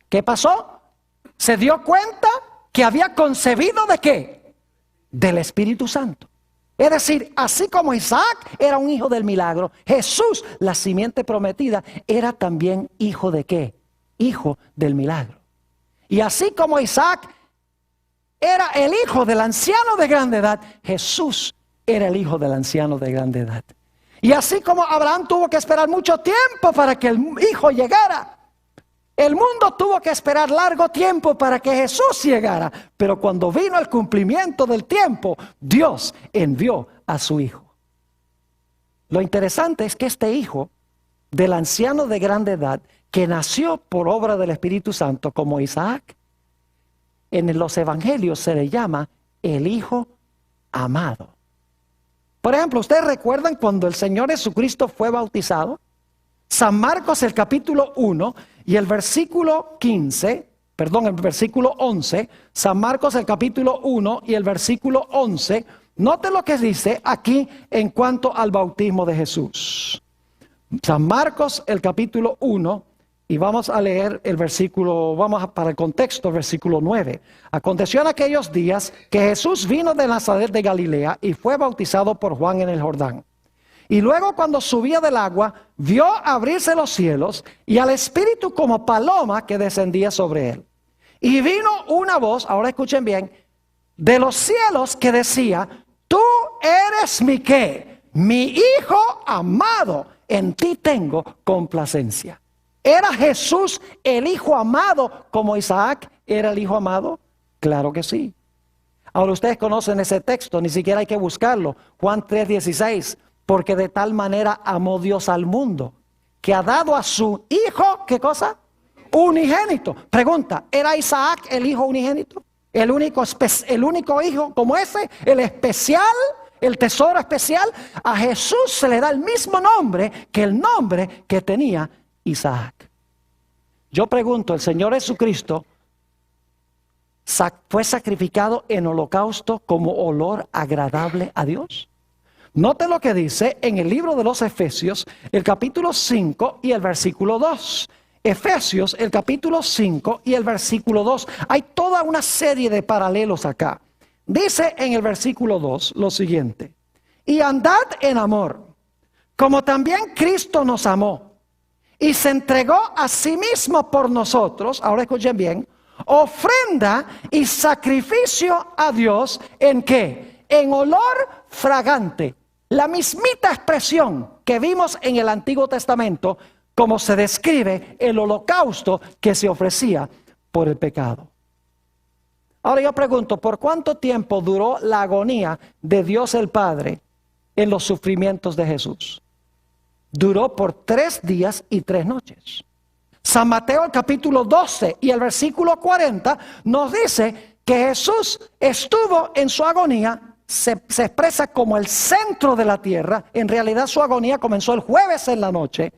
¿Qué pasó? Se dio cuenta que había concebido ¿de qué? Del Espíritu Santo. Es decir, así como Isaac era un hijo del milagro, Jesús, la simiente prometida, era también hijo ¿de qué? Hijo del milagro. Y así como Isaac era el hijo del anciano de grande edad, Jesús era el hijo del anciano de grande edad. Y así como Abraham tuvo que esperar mucho tiempo para que el hijo llegara, el mundo tuvo que esperar largo tiempo para que Jesús llegara. Pero cuando vino el cumplimiento del tiempo, Dios envió a su hijo. Lo interesante es que este hijo del anciano de grande edad, que nació por obra del Espíritu Santo como Isaac, en los evangelios se le llama el hijo amado. Por ejemplo, ¿ustedes recuerdan cuando el Señor Jesucristo fue bautizado? San Marcos el capítulo 1 y el versículo 11, San Marcos el capítulo 1 y el versículo 11, note lo que dice aquí en cuanto al bautismo de Jesús. San Marcos el capítulo 1 y vamos a leer el versículo, para el contexto, el versículo 9. Aconteció en aquellos días que Jesús vino de Nazaret de Galilea y fue bautizado por Juan en el Jordán. Y luego cuando subía del agua, vio abrirse los cielos y al Espíritu como paloma que descendía sobre él. Y vino una voz, ahora escuchen bien, de los cielos que decía, tú eres mi ¿qué? Mi hijo amado, en ti tengo complacencia. ¿Era Jesús el hijo amado como Isaac era el hijo amado? Claro que sí. Ahora ustedes conocen ese texto, ni siquiera hay que buscarlo. Juan 3:16. Porque de tal manera amó Dios al mundo, que ha dado a su hijo, ¿qué cosa? Unigénito. Pregunta, ¿era Isaac el hijo unigénito? El único hijo como ese, el especial, el tesoro especial. A Jesús se le da el mismo nombre que el nombre que tenía Isaac. Yo pregunto, ¿el Señor Jesucristo fue sacrificado en holocausto como olor agradable a Dios? Note lo que dice en el libro de los Efesios, el capítulo 5 y el versículo 2. Efesios, el capítulo 5 y el versículo 2. Hay toda una serie de paralelos acá. Dice en el versículo 2 lo siguiente. Y andad en amor, como también Cristo nos amó, y se entregó a sí mismo por nosotros. Ahora escuchen bien. Ofrenda y sacrificio a Dios, ¿en qué? En olor fragante. La mismita expresión que vimos en el Antiguo Testamento, como se describe el holocausto que se ofrecía por el pecado. Ahora yo pregunto, ¿por cuánto tiempo duró la agonía de Dios el Padre en los sufrimientos de Jesús? Duró por 3 días y 3 noches. San Mateo el capítulo 12 y el versículo 40 nos dice que Jesús estuvo en su agonía. Se expresa como el centro de la tierra. En realidad su agonía comenzó el jueves en la noche.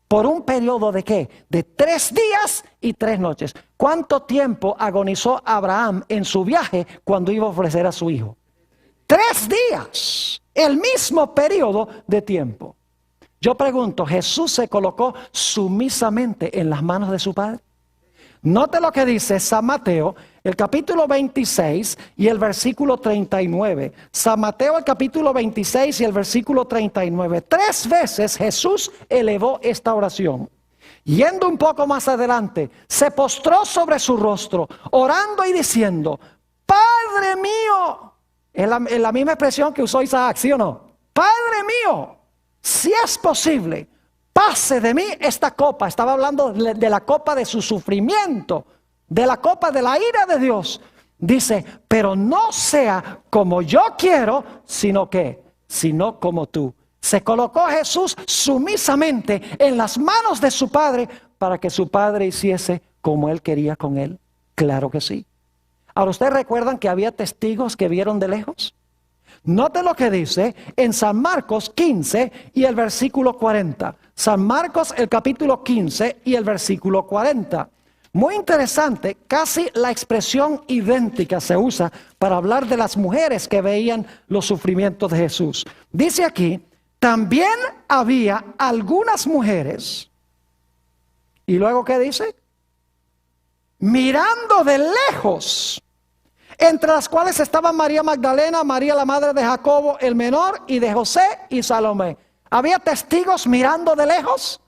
¿Por un periodo de qué? De 3 días y 3 noches. ¿Cuánto tiempo agonizó Abraham en su viaje cuando iba a ofrecer a su hijo? 3 días. El mismo periodo de tiempo. Yo pregunto, ¿Jesús se colocó sumisamente en las manos de su Padre? Note lo que dice San Mateo, el capítulo 26 y el versículo 39. San Mateo, el capítulo 26 y el versículo 39. 3 veces Jesús elevó esta oración. Yendo un poco más adelante, se postró sobre su rostro, orando y diciendo, Padre mío. Es la misma expresión que usó Isaac, ¿sí o no? Padre mío, si es posible, pase de mí esta copa. Estaba hablando de la copa de su sufrimiento. de la copa de la ira de Dios, dice, pero no sea como yo quiero, sino como tú. Se colocó Jesús sumisamente en las manos de su Padre para que su Padre hiciese como Él quería con Él. Claro que sí. Ahora, ¿ustedes recuerdan que había testigos que vieron de lejos? Note lo que dice en San Marcos 15 y el versículo 40. San Marcos, el capítulo 15 y el versículo 40. Muy interesante, casi la expresión idéntica se usa para hablar de las mujeres que veían los sufrimientos de Jesús. Dice aquí, también había algunas mujeres, y luego ¿qué dice? Mirando de lejos, entre las cuales estaban María Magdalena, María la madre de Jacobo el menor y de José y Salomé. ¿Había testigos mirando de lejos?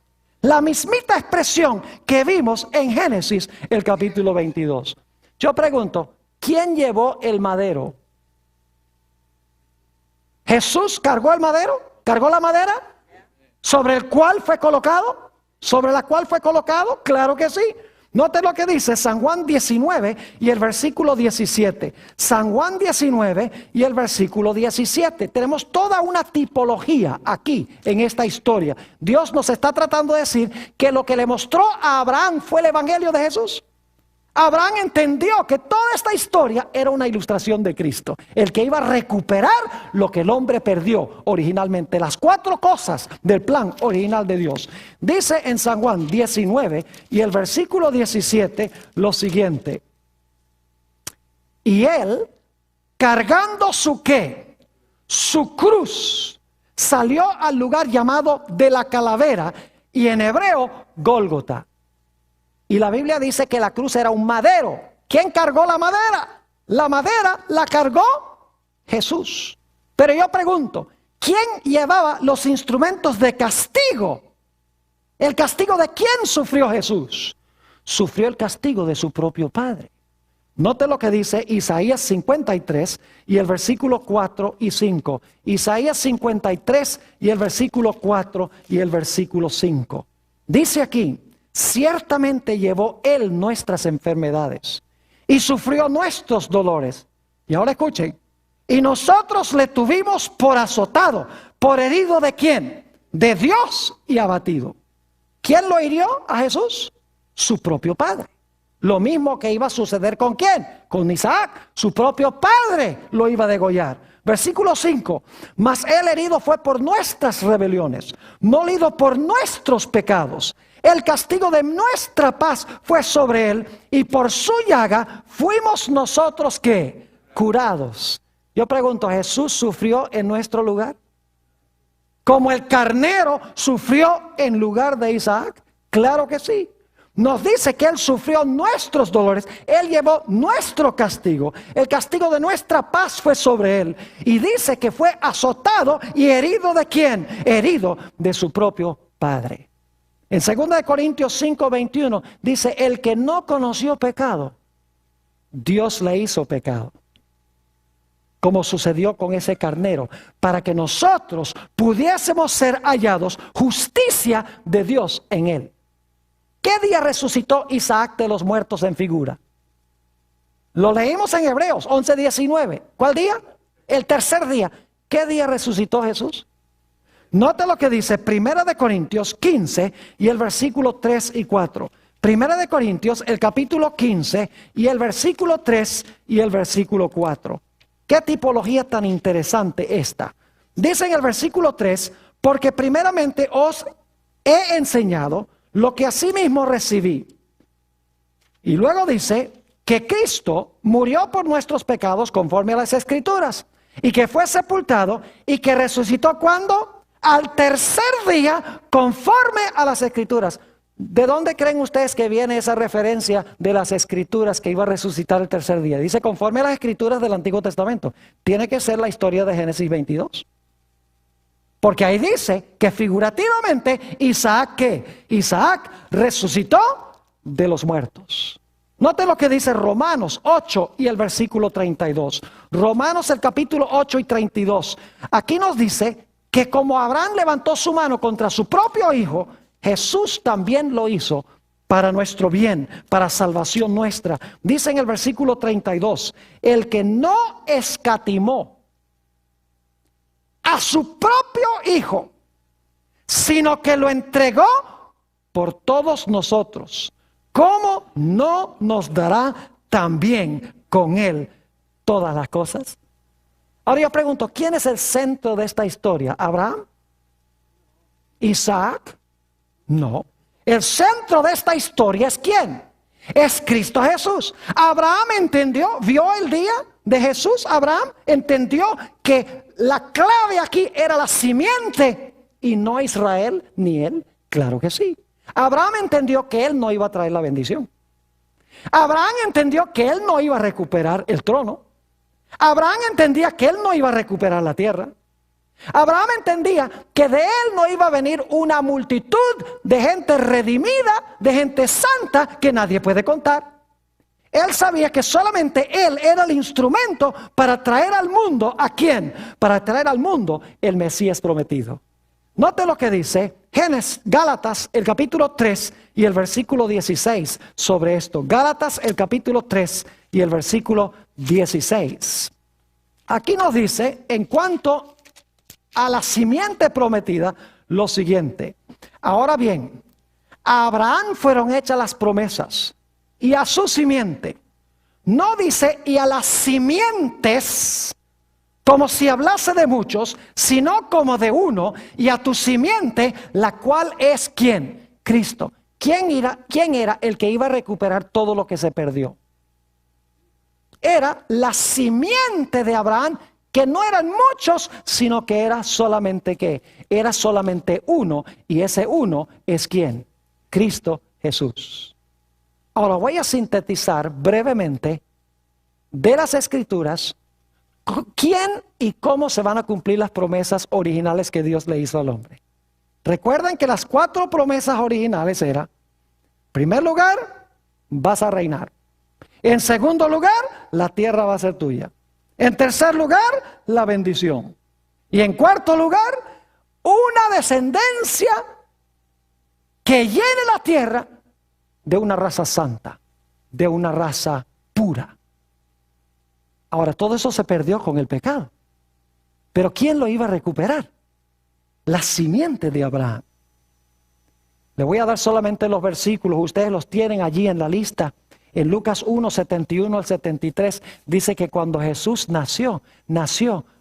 La mismita expresión que vimos en Génesis, el capítulo 22. Yo pregunto, ¿quién llevó el madero? ¿Jesús cargó el madero? ¿Cargó la madera? ¿Sobre el cual fue colocado? ¿Sobre la cual fue colocado? Claro que sí. Note lo que dice San Juan 19 y el versículo 17. San Juan 19 y el versículo 17. Tenemos toda una tipología aquí en esta historia. Dios nos está tratando de decir que lo que le mostró a Abraham fue el evangelio de Jesús. Abraham entendió que toda esta historia era una ilustración de Cristo, el que iba a recuperar lo que el hombre perdió originalmente, las 4 cosas del plan original de Dios. Dice en San Juan 19 y el versículo 17 lo siguiente: y él, cargando su ¿qué? Su cruz, salió al lugar llamado de la calavera, y en hebreo Gólgota. Y la Biblia dice que la cruz era un madero. ¿Quién cargó la madera? La madera la cargó Jesús. Pero yo pregunto, ¿quién llevaba los instrumentos de castigo? ¿El castigo de quién sufrió Jesús? Sufrió el castigo de su propio Padre. Note lo que dice Isaías 53 y el versículo 4 y 5. Isaías 53 y el versículo 4 y el versículo 5. Dice aquí: ciertamente llevó Él nuestras enfermedades y sufrió nuestros dolores. Y ahora escuchen: y nosotros le tuvimos por azotado, por herido ¿de quién? De Dios y abatido. ¿Quién lo hirió a Jesús? Su propio Padre. Lo mismo que iba a suceder ¿con quién? Con Isaac. Su propio padre lo iba a degollar. Versículo 5. Mas él herido fue por nuestras rebeliones, molido por nuestros pecados. El castigo de nuestra paz fue sobre él, y por su llaga fuimos nosotros ¿qué? Curados. Yo pregunto, ¿Jesús sufrió en nuestro lugar? ¿Como el carnero sufrió en lugar de Isaac? Claro que sí. Nos dice que Él sufrió nuestros dolores, Él llevó nuestro castigo, el castigo de nuestra paz fue sobre Él. Y dice que fue azotado y herido ¿de quién? Herido de su propio Padre. En 2 Corintios 5:21 dice: el que no conoció pecado, Dios le hizo pecado, como sucedió con ese carnero, para que nosotros pudiésemos ser hallados justicia de Dios en Él. ¿Qué día resucitó Isaac de los muertos en figura? Lo leímos en Hebreos 11:19. ¿Cuál día? El tercer día. ¿Qué día resucitó Jesús? Note lo que dice 1 Corintios 15 y el versículo 3 y 4. 1 Corintios, el capítulo 15 y el versículo 3 y el versículo 4. ¿Qué tipología tan interesante esta? Dice en el versículo 3: porque primeramente os he enseñado lo que asimismo recibí. Y luego dice que Cristo murió por nuestros pecados conforme a las Escrituras, y que fue sepultado y que resucitó ¿cuándo? Al tercer día conforme a las Escrituras. ¿De dónde creen ustedes que viene esa referencia de las Escrituras que iba a resucitar el tercer día? Dice conforme a las Escrituras del Antiguo Testamento. Tiene que ser la historia de Génesis 22. Porque ahí dice que figurativamente Isaac ¿qué? Isaac resucitó de los muertos. Note lo que dice Romanos 8 y el versículo 32. Romanos el capítulo 8 y 32. Aquí nos dice que como Abraham levantó su mano contra su propio hijo, Jesús también lo hizo para nuestro bien, para salvación nuestra. Dice en el versículo 32, el que no escatimó a su propio Hijo, sino que lo entregó por todos nosotros, ¿cómo no nos dará también con Él todas las cosas? Ahora yo pregunto, ¿quién es el centro de esta historia? ¿Abraham? ¿Isaac? No. El centro de esta historia es ¿quién? Es Cristo Jesús. Abraham entendió, vio el día de Jesús. Abraham entendió que la clave aquí era la simiente y no Israel ni él. Claro que sí. Abraham entendió que él no iba a traer la bendición. Abraham entendió que él no iba a recuperar el trono. Abraham entendía que él no iba a recuperar la tierra. Abraham entendía que de él no iba a venir una multitud de gente redimida, de gente santa que nadie puede contar. Él sabía que solamente él era el instrumento para traer al mundo, ¿a quién? Para traer al mundo el Mesías prometido. Note lo que dice Gálatas el capítulo 3 y el versículo 16 sobre esto. Gálatas el capítulo 3 y el versículo 16. Aquí nos dice en cuanto a la simiente prometida lo siguiente. Ahora bien, a Abraham fueron hechas las promesas y a su simiente. No dice y a las simientes como si hablase de muchos, sino como de uno, y a tu simiente, la cual es ¿quién? Cristo. ¿Quién era el que iba a recuperar todo lo que se perdió? Era la simiente de Abraham, que no eran muchos, sino que era solamente ¿qué? Era solamente uno, y ese uno es ¿quién? Cristo Jesús. Ahora voy a sintetizar brevemente de las Escrituras quién y cómo se van a cumplir las promesas originales que Dios le hizo al hombre. Recuerden que las 4 promesas originales eran: en primer lugar, vas a reinar. En segundo lugar, la tierra va a ser tuya. En tercer lugar, la bendición. Y en cuarto lugar, una descendencia que llene la tierra de una raza santa, de una raza pura. Ahora, todo eso se perdió con el pecado. Pero ¿quién lo iba a recuperar? La simiente de Abraham. Le voy a dar solamente los versículos, ustedes los tienen allí en la lista. En Lucas 1, 71 al 73, dice que cuando Jesús nació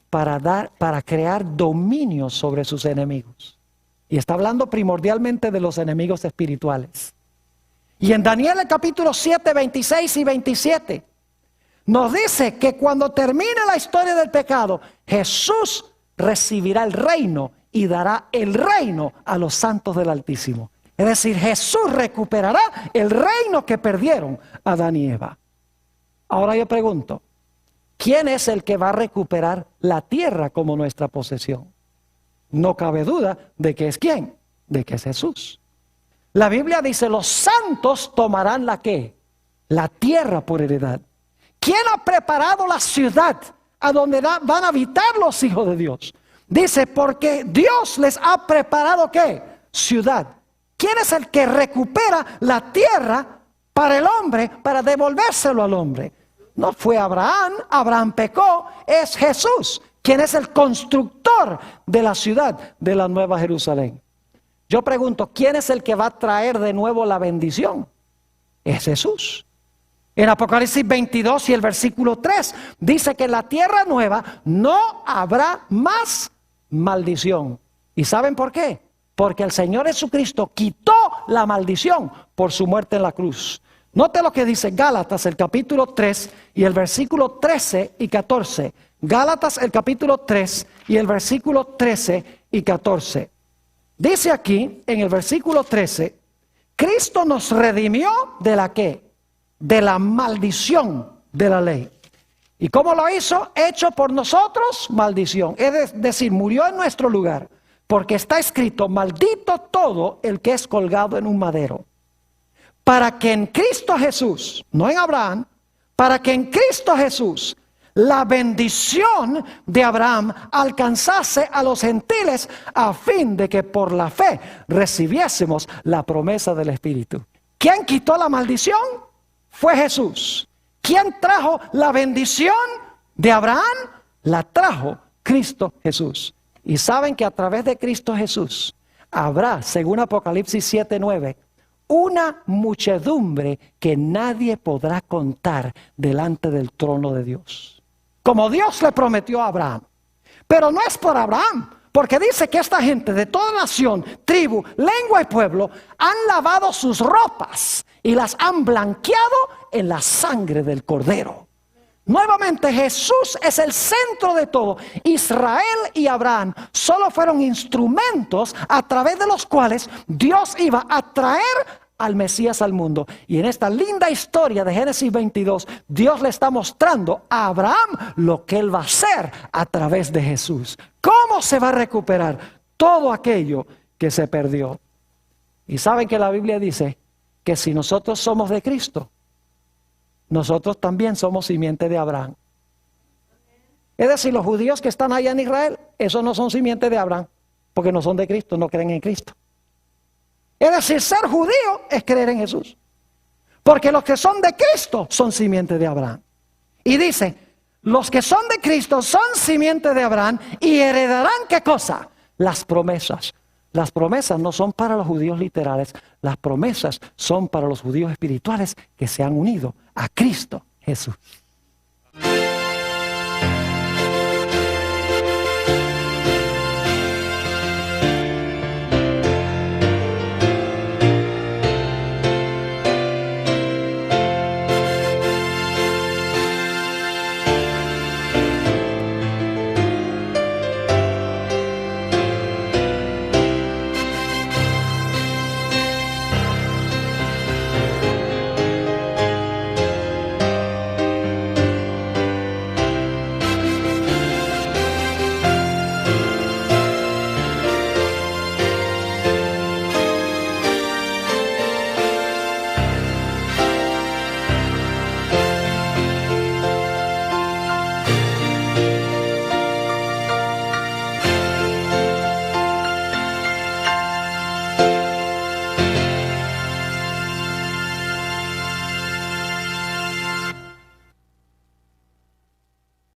para crear dominio sobre sus enemigos. Y está hablando primordialmente de los enemigos espirituales. Y en Daniel el capítulo 7, 26 y 27, nos dice que cuando termine la historia del pecado, Jesús recibirá el reino y dará el reino a los santos del Altísimo. Es decir, Jesús recuperará el reino que perdieron Adán y Eva. Ahora yo pregunto, ¿quién es el que va a recuperar la tierra como nuestra posesión? No cabe duda de que es ¿quién? De que es Jesús. La Biblia dice, los santos tomarán ¿la qué? La tierra por heredad. ¿Quién ha preparado la ciudad a donde van a habitar los hijos de Dios? Dice, porque Dios les ha preparado ¿qué? Ciudad. ¿Quién es el que recupera la tierra para el hombre, para devolvérselo al hombre? No fue Abraham, Abraham pecó, es Jesús, quien es el constructor de la ciudad de la Nueva Jerusalén. Yo pregunto, ¿quién es el que va a traer de nuevo la bendición? Es Jesús. En Apocalipsis 22 y el versículo 3 dice que en la tierra nueva no habrá más maldición. ¿Y saben por qué? Porque el Señor Jesucristo quitó la maldición por su muerte en la cruz. Note lo que dice Gálatas el capítulo 3 y el versículo 13 y 14. Gálatas el capítulo 3 y el versículo 13 y 14. Dice aquí en el versículo 13, Cristo nos redimió de la ¿qué? De la maldición de la ley. ¿Y cómo lo hizo? Hecho por nosotros maldición. Es decir, murió en nuestro lugar. Porque está escrito, maldito todo el que es colgado en un madero. Para que en Cristo Jesús, no en Abraham, para que en Cristo Jesús la bendición de Abraham alcanzase a los gentiles a fin de que por la fe recibiésemos la promesa del Espíritu. ¿Quién quitó la maldición? Fue Jesús. ¿Quién trajo la bendición de Abraham? La trajo Cristo Jesús. Y saben que a través de Cristo Jesús habrá, según Apocalipsis 7:9, una muchedumbre que nadie podrá contar delante del trono de Dios. Como Dios le prometió a Abraham. Pero no es por Abraham, porque dice que esta gente de toda nación, tribu, lengua y pueblo han lavado sus ropas y las han blanqueado en la sangre del Cordero. Nuevamente Jesús es el centro de todo. Israel y Abraham solo fueron instrumentos a través de los cuales Dios iba a traer al Mesías al mundo. Y en esta linda historia de Génesis 22, Dios le está mostrando a Abraham lo que él va a hacer a través de Jesús. ¿Cómo se va a recuperar todo aquello que se perdió? Y saben que la Biblia dice que si nosotros somos de Cristo, nosotros también somos simiente de Abraham. Es decir, los judíos que están allá en Israel, esos no son simiente de Abraham, porque no son de Cristo, no creen en Cristo. Es decir, ser judío es creer en Jesús. Porque los que son de Cristo son simiente de Abraham. Y dice, los que son de Cristo son simiente de Abraham y heredarán, ¿qué cosa? Las promesas. Las promesas no son para los judíos literales, las promesas son para los judíos espirituales que se han unido a Cristo Jesús.